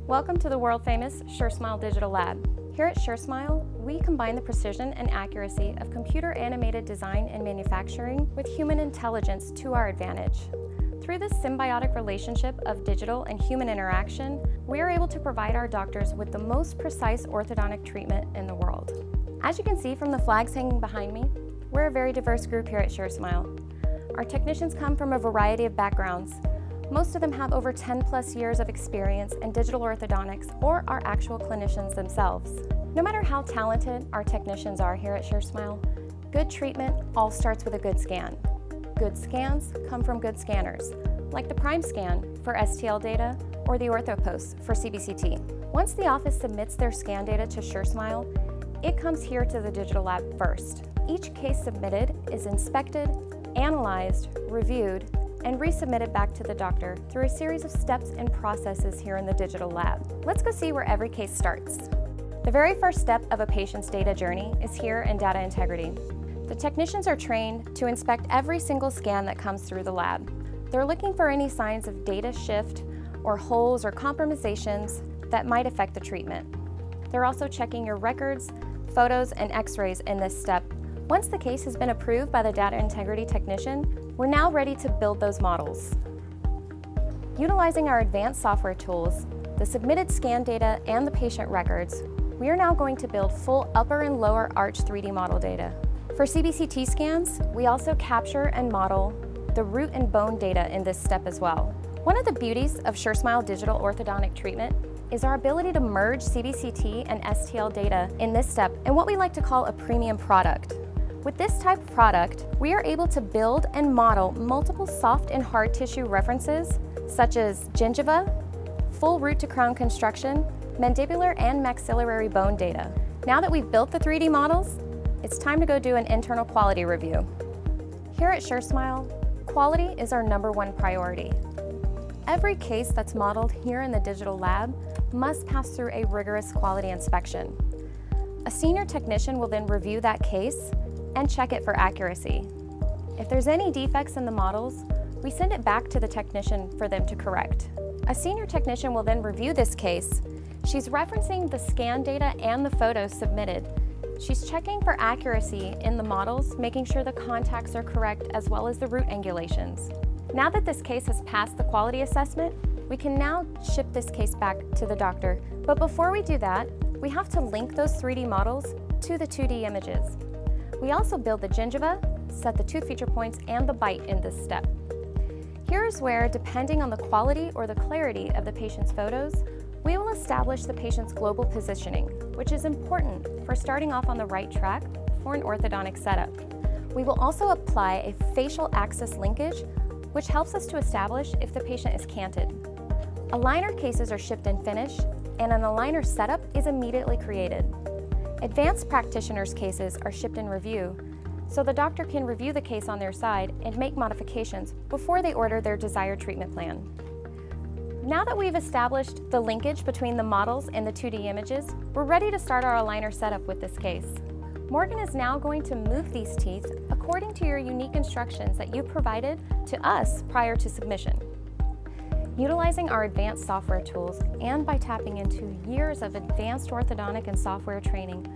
Welcome to the world-famous SureSmile Digital Lab. Here at SureSmile, we combine the precision and accuracy of computer-animated design and manufacturing with human intelligence to our advantage. Through this symbiotic relationship of digital and human interaction, we are able to provide our doctors with the most precise orthodontic treatment in the world. As you can see from the flags hanging behind me, we're a very diverse group here at SureSmile. Our technicians come from a variety of backgrounds. Most of them have over 10+ years of experience in digital orthodontics or are actual clinicians themselves. No matter how talented our technicians are here at SureSmile, good treatment all starts with a good scan. Good scans come from good scanners, like the Prime Scan for STL data or the OrthoPost for CBCT. Once the office submits their scan data to SureSmile, it comes here to the digital lab first. Each case submitted is inspected, analyzed, reviewed, and resubmitted back to the doctor through a series of steps and processes here in the digital lab. Let's go see where every case starts. The very first step of a patient's data journey is here in data integrity. The technicians are trained to inspect every single scan that comes through the lab. They're looking for any signs of data shift or holes or compromisations that might affect the treatment. They're also checking your records, photos, and x-rays in this step. Once the case has been approved by the data integrity technician, we're now ready to build those models. Utilizing our advanced software tools, the submitted scan data, and the patient records, we are now going to build full upper and lower arch 3D model data. For CBCT scans, we also capture and model the root and bone data in this step as well. One of the beauties of SureSmile digital orthodontic treatment is our ability to merge CBCT and STL data in this step in what we like to call a premium product. With this type of product, we are able to build and model multiple soft and hard tissue references, such as gingiva, full root to crown construction, mandibular and maxillary bone data. Now that we've built the 3D models, it's time to go do an internal quality review. Here at SureSmile, quality is our #1 priority. Every case that's modeled here in the digital lab must pass through a rigorous quality inspection. A senior technician will then review that case and check it for accuracy. If there's any defects in the models, we send it back to the technician for them to correct. A senior technician will then review this case. She's referencing the scan data and the photos submitted. She's checking for accuracy in the models, making sure the contacts are correct as well as the root angulations. Now that this case has passed the quality assessment, we can now ship this case back to the doctor. But before we do that, we have to link those 3D models to the 2D images. We also build the gingiva, set the tooth feature points, and the bite in this step. Here's where, depending on the quality or the clarity of the patient's photos, we will establish the patient's global positioning, which is important for starting off on the right track for an orthodontic setup. We will also apply a facial axis linkage, which helps us to establish if the patient is canted. Aligner cases are shipped and finished, and an aligner setup is immediately created. Advanced practitioners' cases are shipped in review, so the doctor can review the case on their side and make modifications before they order their desired treatment plan. Now that we've established the linkage between the models and the 2D images, we're ready to start our aligner setup with this case. Morgan is now going to move these teeth according to your unique instructions that you provided to us prior to submission. Utilizing our advanced software tools and by tapping into years of advanced orthodontic and software training,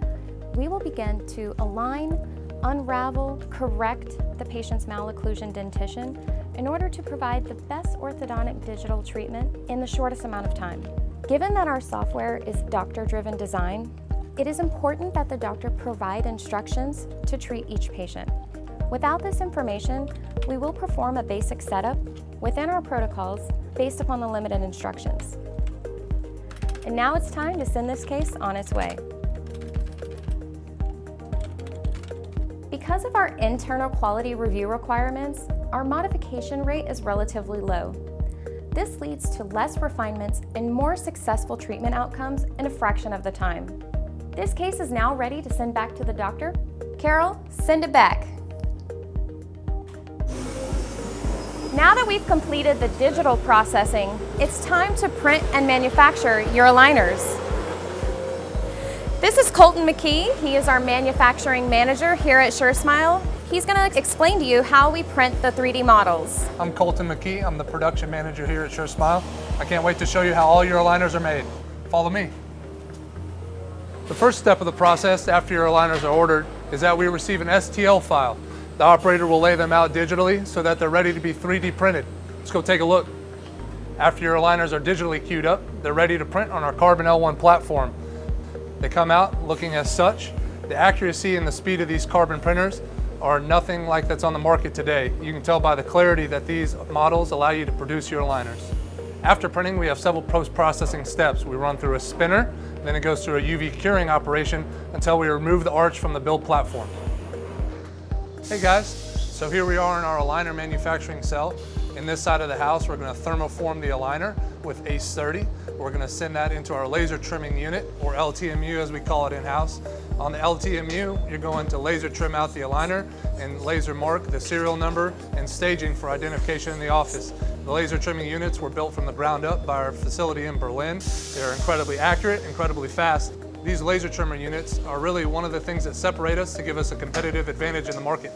we will begin to align, unravel, correct the patient's malocclusion dentition in order to provide the best orthodontic digital treatment in the shortest amount of time. Given that our software is doctor-driven design, it is important that the doctor provide instructions to treat each patient. Without this information, we will perform a basic setup within our protocols based upon the limited instructions. And now it's time to send this case on its way. Because of our internal quality review requirements, our modification rate is relatively low. This leads to less refinements and more successful treatment outcomes in a fraction of the time. This case is now ready to send back to the doctor. Carol, send it back. Now that we've completed the digital processing, it's time to print and manufacture your aligners. This is Colton McKee. He is our manufacturing manager here at SureSmile. He's going to explain to you how we print the 3D models. I'm Colton McKee. I'm the production manager here at SureSmile. I can't wait to show you how all your aligners are made. Follow me. The first step of the process after your aligners are ordered is that we receive an STL file. The operator will lay them out digitally so that they're ready to be 3D printed. Let's go take a look. After your aligners are digitally queued up, they're ready to print on our Carbon L1 platform. They come out looking as such. The accuracy and the speed of these carbon printers are nothing like that's on the market today. You can tell by the clarity that these models allow you to produce your aligners. After printing, we have several post-processing steps. We run through a spinner, then it goes through a UV curing operation until we remove the arch from the build platform. Hey guys, so here we are in our aligner manufacturing cell. In this side of the house, we're going to thermoform the aligner with ACE 30. We're going to send that into our laser trimming unit, or LTMU as we call it in-house. On the LTMU, you're going to laser trim out the aligner and laser mark the serial number and staging for identification in the office. The laser trimming units were built from the ground up by our facility in Berlin. They're incredibly accurate, incredibly fast. These laser trimmer units are really one of the things that separate us to give us a competitive advantage in the market.